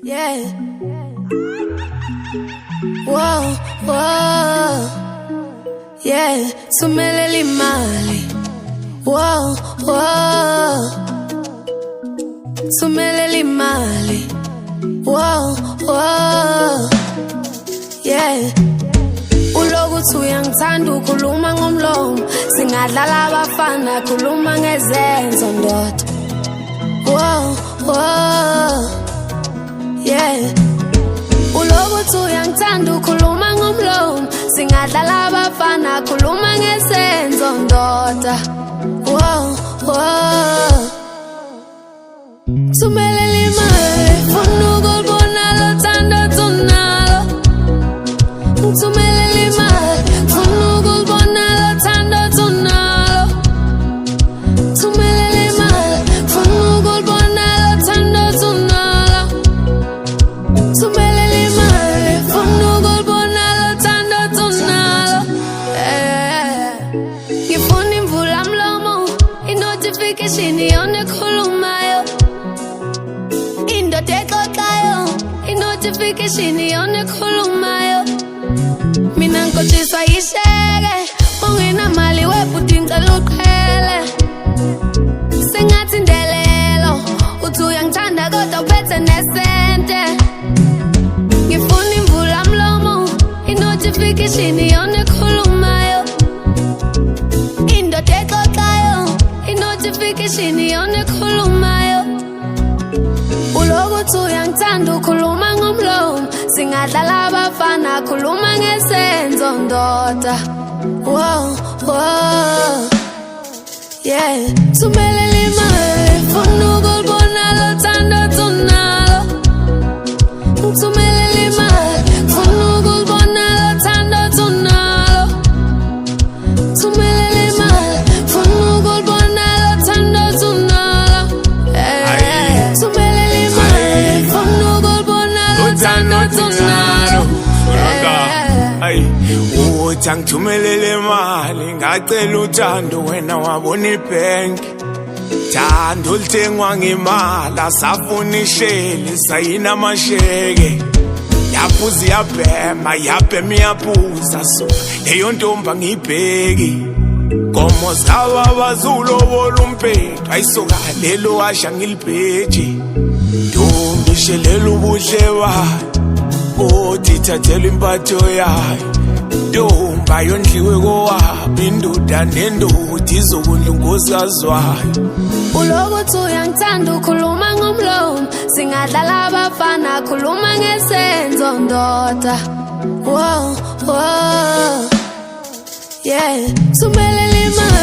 Yeah. Whoa, whoa. Yeah. Sumelele imali. Whoa, whoa. Sumelele imali. Whoa, whoa. Yeah. Ulokuthi uyangithanda ukhuluma ngomlomo, singadlala abafana khuluma ngezenzo ndoda. Whoa, whoa. Yeah. Ulokuthi uyangithanda ukhuluma ngomlomo, singadlala abafana khuluma ngezenzo ndoda. Whoa, whoa. Sumelele imali, funa ukubona lo thando tunalo. Sumelele imali, funa ukubona lo thando tunalo. Sumelele imali, funa ukubona lo thando tunalo. Sumelele imali, funa ukubona lo thando tunalo. Ngifuna imvula mlomo, i-notification yona ekhulumayo. Indoda exoxayo, i-notification yona ekhulumayo. Mina ngikhotshiswa yisheke, ungenamali webhuti ngicela uqhele. Sengathi indelelo, uthi uyangithanda kodwa uphethe nesente. Ngifuna imvula mlomo, i-notification yona ekhulumayo. Indoda exoxayo, i-notification yona ekhulumayo. Ulokuthi uyangithanda ukhuluma ngomlomo, singadlala abafana khuluma ngezenzo ndoda. Whoa, whoa. Yeah. Sumelele imali, funa ukubona lo thando tunalo. Sumelele imali, funa ukubona lo thando tunalo. Sumelele imali, funa ukubona lo thando tunalo. Sumelele imali, funa ukubona lo thando tunalo. Ay, uthi angithumelele imali ngacela uthando wena wabona ibank. Thando lithengwa ngemali asafuna isheli sayina amasheke. Yaphuza iyabhema yabhema iyaphuza so leyo ntombi angiyibheki. Komo zaba bazulobola umpethu ayisoka lelo washa ngilibheji. Ntombi shelela ubuhle bayo, othi thathelwa impatho yayo. Ntombi yondliwe kowaphi indoda nendoda izokudla unkosikazi wayo. Ulokuthi uyangithanda ukhuluma ngomlomo, singadlala abafana khuluma ngezenzo ndoda. Whoa, whoa. Yeah. Sumelele imali.